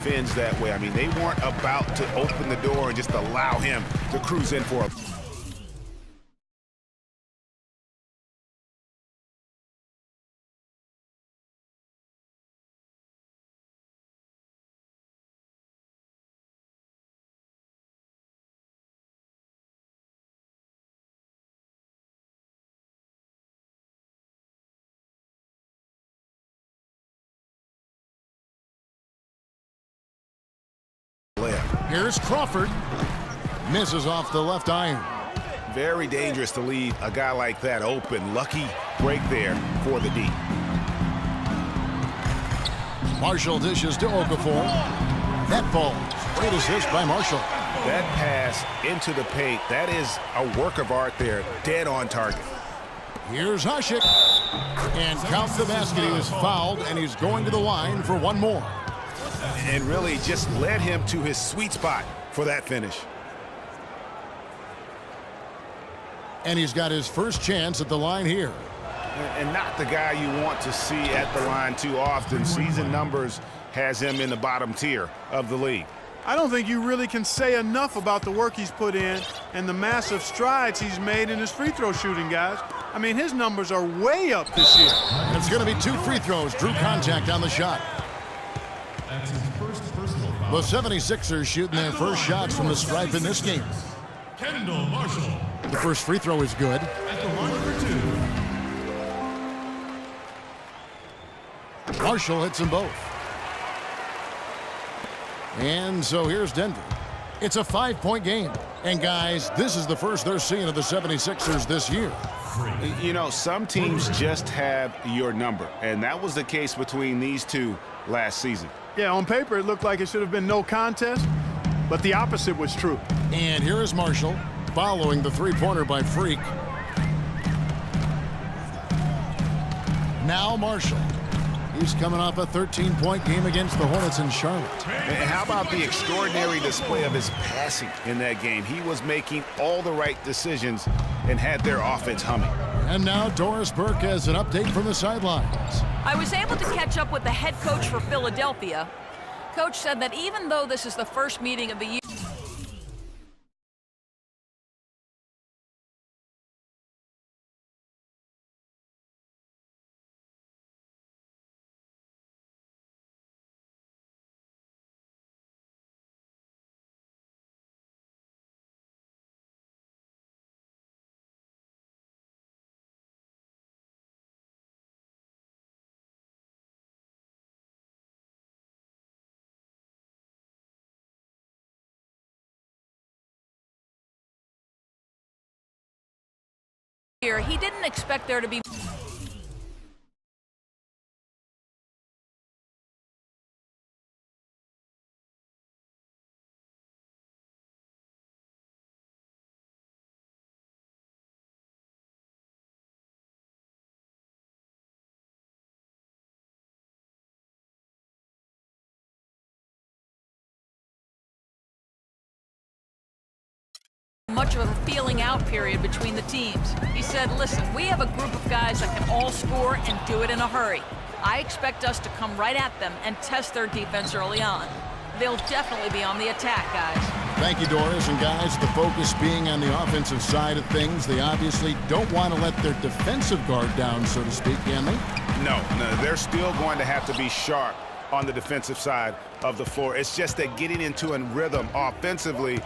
defends that way. I mean, they weren't about to open the door and just allow him to cruise in for a Here's Crawford. Misses off the left iron. very dangerous to leave a guy like that open. Lucky break there for the D. Marshall dishes to Okafor. That ball. Great assist by Marshall. That pass into the paint, that is a work of art there. Dead on target. Here's Hasek. And count the basket. He was fouled, and he's going to the line for one more. And really just led him to his sweet spot for that finish. And he's got his first chance at the line here. And not the guy you want to see at the line too often. Season numbers has him in the bottom tier of the league. I don't think you really can say enough about the work he's put in and the massive strides he's made in his free throw shooting, guys. I mean, his numbers are way up this year. It's going to be 2 free throws. Drew contact on the shot. The 76ers shooting their first shots from the stripe in this game. Kendall Marshall. The first free throw is good. At the line for 2. Marshall hits them both. And so here's Denver. It's a 5-point game. And guys, this is the first they're seeing of the 76ers this year. You know, some teams just have your number. And that was the case between these two last season. Yeah, on paper, it looked like it should have been no contest, but the opposite was true. And here is Marshall following the three-pointer by Freak. Now Marshall. He's coming off a 13-point game against the Hornets in Charlotte. And how about the extraordinary display of his passing in that game? He was making all the right decisions and had their offense humming. And now Doris Burke has an update from the sidelines. I was able to catch up with the head coach for Philadelphia. Coach said that even though this is the first meeting of the year, he didn't expect there to be much of a feeling out period between the teams. He said, listen, we have a group of guys that can all score and do it in a hurry. I expect us to come right at them and test their defense early on. They'll definitely be on the attack, guys. Thank you, Doris. And guys, the focus being on the offensive side of things, they obviously don't want to let their defensive guard down, so to speak, can they? No, they're still going to have to be sharp on the defensive side of the floor. It's just that getting into a rhythm offensively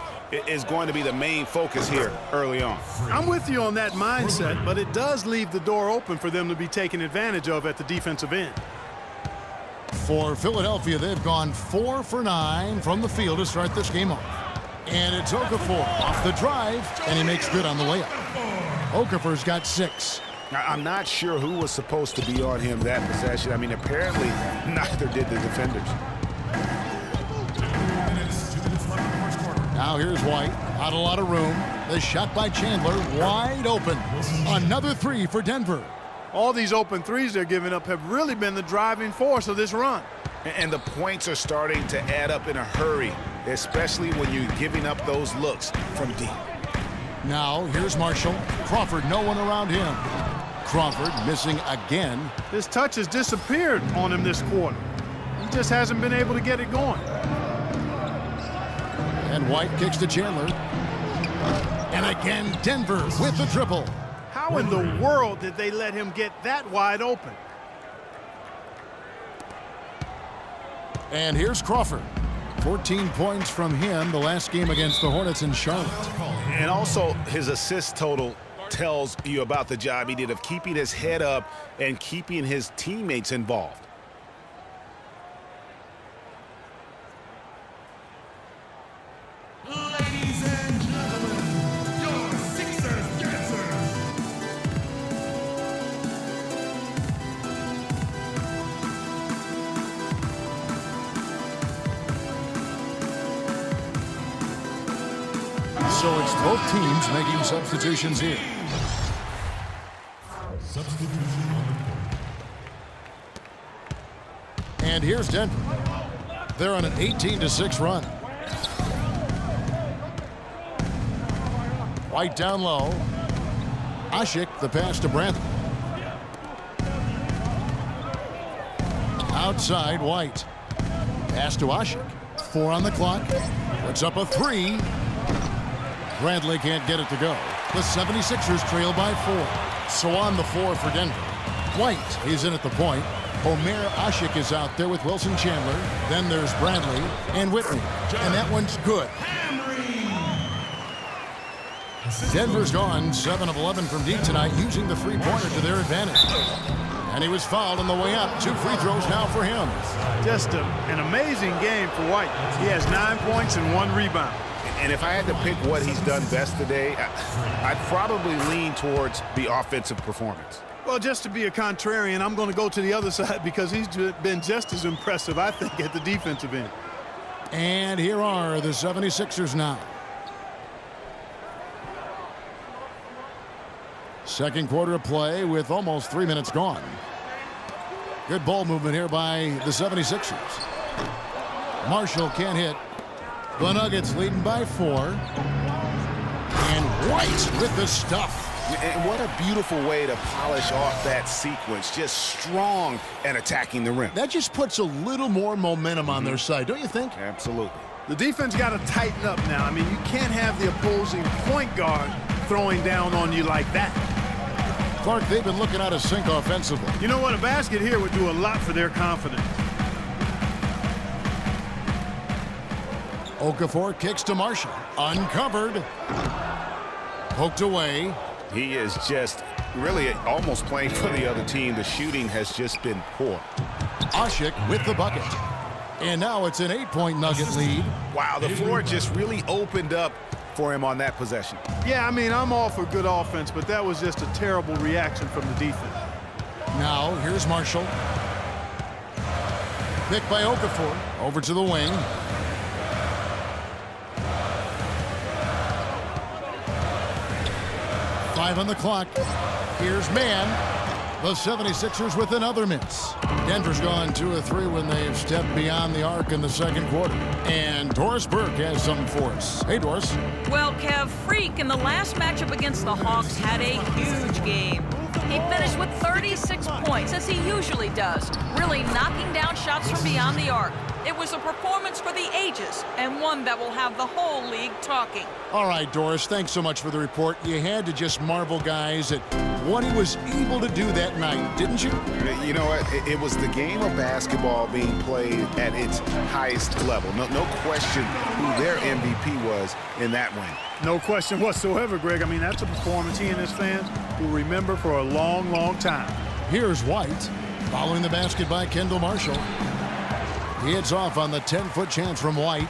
is going to be the main focus here early on. I'm with you on that mindset, but it does leave the door open for them to be taken advantage of at the defensive end. For Philadelphia, they've gone 4 for 9 from the field to start this game off. And it's Okafor off the drive, and he makes good on the layup. Okafor's got 6. I'm not sure who was supposed to be on him that possession. I mean, apparently neither did the defenders. Now here's White. Not a lot of room. The shot by Chandler, wide open. Another 3 for Denver. All these open threes they're giving up have really been the driving force of this run. And the points are starting to add up in a hurry, especially when you're giving up those looks from deep. Now here's Marshall. Crawford, no one around him. Crawford missing again. His touch has disappeared on him this quarter. He just hasn't been able to get it going. And White kicks to Chandler. And again, Denver with the triple. How in the world did they let him get that wide open? And here's Crawford. 14 points from him the last game against the Hornets in Charlotte. And also, his assist total tells you about the job he did of keeping his head up and keeping his teammates involved. Ladies and gentlemen, your Sixers dancer. So it's both teams making substitutions here. Substitution on the court. And here's Denver. They're on an 18-6 run. White down low. Asik, the pass to Brantley. Outside, White. Pass to Asik. 4 on the clock. Puts up a 3. Bradley can't get it to go. The 76ers trail by 4. So on the floor for Denver. White is in at the point. Omer Asik is out there with Wilson Chandler. Then there's Bradley and Whitney. And that one's good. Denver's gone 7 of 11 from deep tonight, using the three-pointer to their advantage. And he was fouled on the way up. 2 free throws now for him. Just an amazing game for White. He has 9 points and 1 rebound. And if I had to pick what he's done best today, I'd probably lean towards the offensive performance. Well, just to be a contrarian, I'm going to go to the other side because he's been just as impressive, I think, at the defensive end. And here are the 76ers now. Second quarter of play with almost 3 minutes gone. Good ball movement here by the 76ers. Marshall can't hit. The Nuggets leading by 4. And White with the stuff. And what a beautiful way to polish off that sequence. Just strong and attacking the rim. That just puts a little more momentum on their side, don't you think? Absolutely. The defense got to tighten up now. I mean, you can't have the opposing point guard throwing down on you like that. Clark, they've been looking out of sync offensively. You know what? A basket here would do a lot for their confidence. Okafor kicks to Marshall. Uncovered. Poked away. He is just really almost playing for the other team. The shooting has just been poor. Asik with the bucket. And now it's an 8-point Nugget lead. Wow, the floor just really opened up for him on that possession. Yeah, I mean, I'm all for good offense, but that was just a terrible reaction from the defense. Now, here's Marshall. Picked by Okafor. Over to the wing. Five on the clock. Here's Mann. The 76ers with another miss. Denver's gone 2 of 3 when they've stepped beyond the arc in the second quarter. And Doris Burke has something for us. Hey, Doris. Well, Kev, Freak in the last matchup against the Hawks had a huge game. He finished with 36 points, as he usually does, really knocking down shots from beyond the arc. It was a performance for the ages, and one that will have the whole league talking. All right, Doris, thanks so much for the report. You had to just marvel, guys, at what he was able to do that night, didn't you? You know what? It was the game of basketball being played at its highest level. No question who their MVP was in that win. No question whatsoever, Greg. I mean, that's a performance he and his fans will remember for a long, long time. Here's White, following the basket by Kendall Marshall. He heads off on the 10-foot chance from White.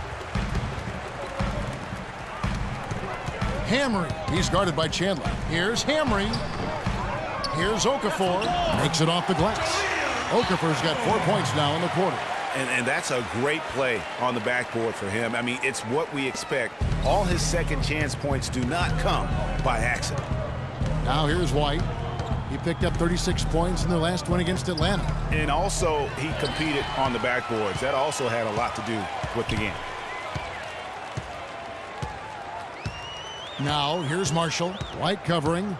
Hamry, he's guarded by Chandler. Here's Hamry. Here's Okafor, makes it off the glass. Okafor's got 4 points now in the quarter. And that's a great play on the backboard for him. I mean, it's what we expect. All his second chance points do not come by accident. Now here's White. He picked up 36 points in their last one against Atlanta. And also, he competed on the backboards. That also had a lot to do with the game. Now here's Marshall. White covering.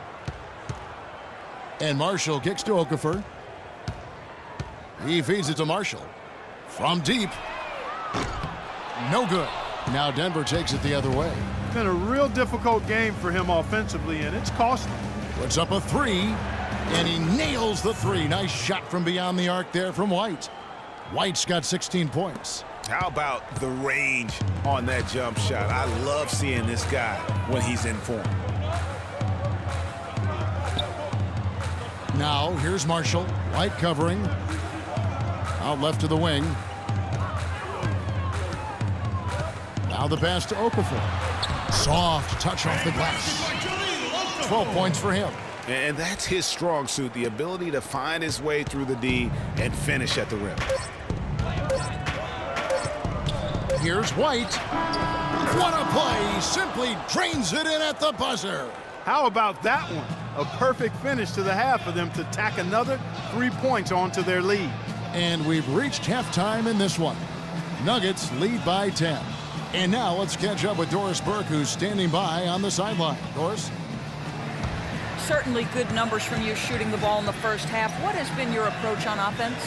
And Marshall kicks to Okafor. He feeds it to Marshall. From deep. No good. Now Denver takes it the other way. It's been a real difficult game for him offensively, and it's costly. Puts up a three, and he nails the three. Nice shot from beyond the arc there from White. White's got 16 points. How about the range on that jump shot? I love seeing this guy when he's in form. Now here's Marshall. White covering. Out left to the wing. Now the pass to Okafor. Soft touch off the glass. 12 points for him. And that's his strong suit, the ability to find his way through the D and finish at the rim. Here's White. What a play. Simply drains it in at the buzzer. How about that one? A perfect finish to the half for them to tack another 3 points onto their lead. And we've reached halftime in this one. Nuggets lead by 10. And now let's catch up with Doris Burke, who's standing by on the sideline. Doris? Certainly good numbers from you shooting the ball in the first half. What has been your approach on offense?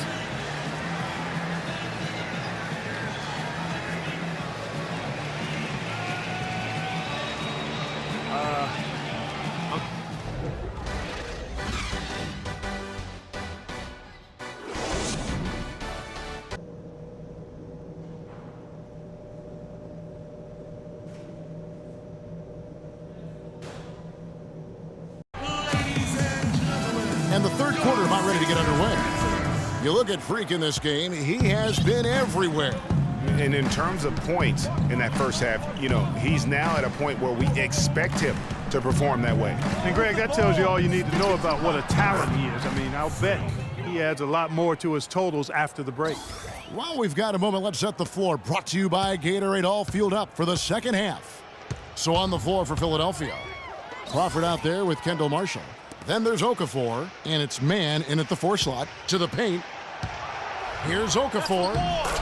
And the third quarter about ready to get underway. You look at Freak in this game, he has been everywhere. And in terms of points in that first half, you know, he's now at a point where we expect him to perform that way. And Greg, that tells you all you need to know about what a talent he is. I mean, I'll bet he adds a lot more to his totals after the break. While we've got a moment, let's set the floor. Brought to you by Gatorade, all fueled up for the second half. So on the floor for Philadelphia. Crawford out there with Kendall Marshall. Then there's Okafor, and it's man in at the 4 slot to the paint. Here's Okafor.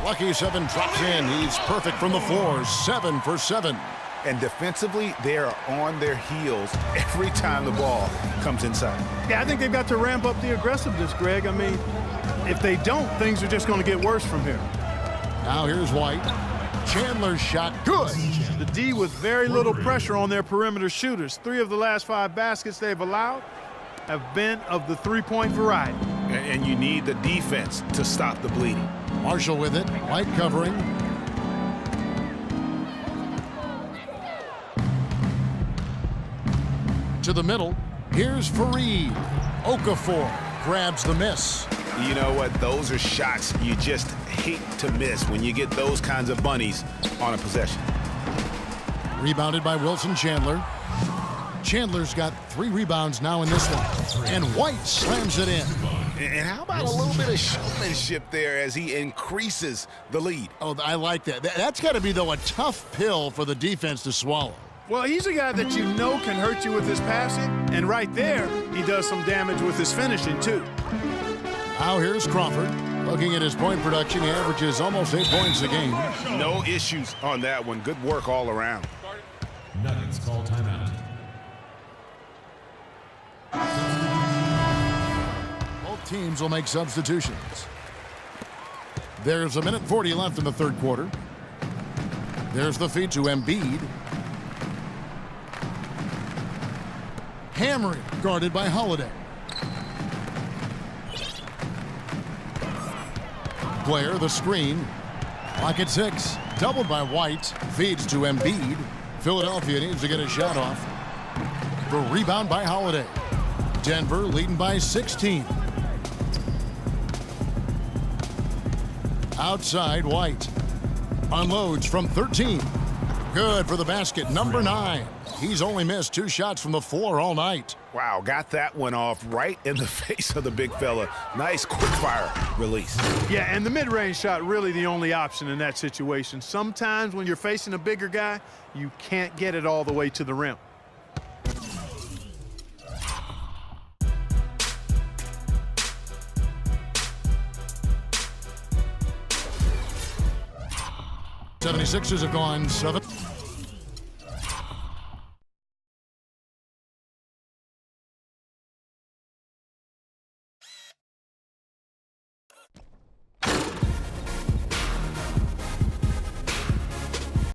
Lucky 7 drops in. He's perfect from the floor. 7 for 7. And defensively, they are on their heels every time the ball comes inside. Yeah, I think they've got to ramp up the aggressiveness, Greg. I mean, if they don't, things are just going to get worse from here. Now here's White. Chandler's shot, good. The D with very little pressure on their perimeter shooters. 3 of the last 5 baskets they've allowed have been of the 3-point variety. And you need the defense to stop the bleeding. Marshall with it. White covering. To the middle. Here's Fareed. Okafor grabs the miss. You know what? Those are shots you just hate to miss when you get those kinds of bunnies on a possession. Rebounded by Wilson Chandler. Chandler's got 3 rebounds now in this one. And White slams it in. And how about a little bit of showmanship there as he increases the lead? Oh, I like that. That's got to be, though, a tough pill for the defense to swallow. Well, he's a guy that you know can hurt you with his passing, and right there, he does some damage with his finishing, too. Now here's Crawford. Looking at his point production, he averages almost 8 points a game. No issues on that one. Good work all around. Nuggets call timeout. Both teams will make substitutions. There's 1:40 left in the third quarter. There's the feed to Embiid. Hammering, guarded by Holiday. Blair, the screen. Clock at 6. Doubled by White. Feeds to Embiid. Philadelphia needs to get a shot off. For rebound by Holiday. Denver leading by 16. Outside, White. Unloads from 13. Good for the basket, number 9. He's only missed 2 shots from the floor all night. Wow, got that one off right in the face of the big fella. Nice quick fire release. Yeah, and the mid-range shot really the only option in that situation. Sometimes when you're facing a bigger guy, you can't get it all the way to the rim. '76ers have gone 7.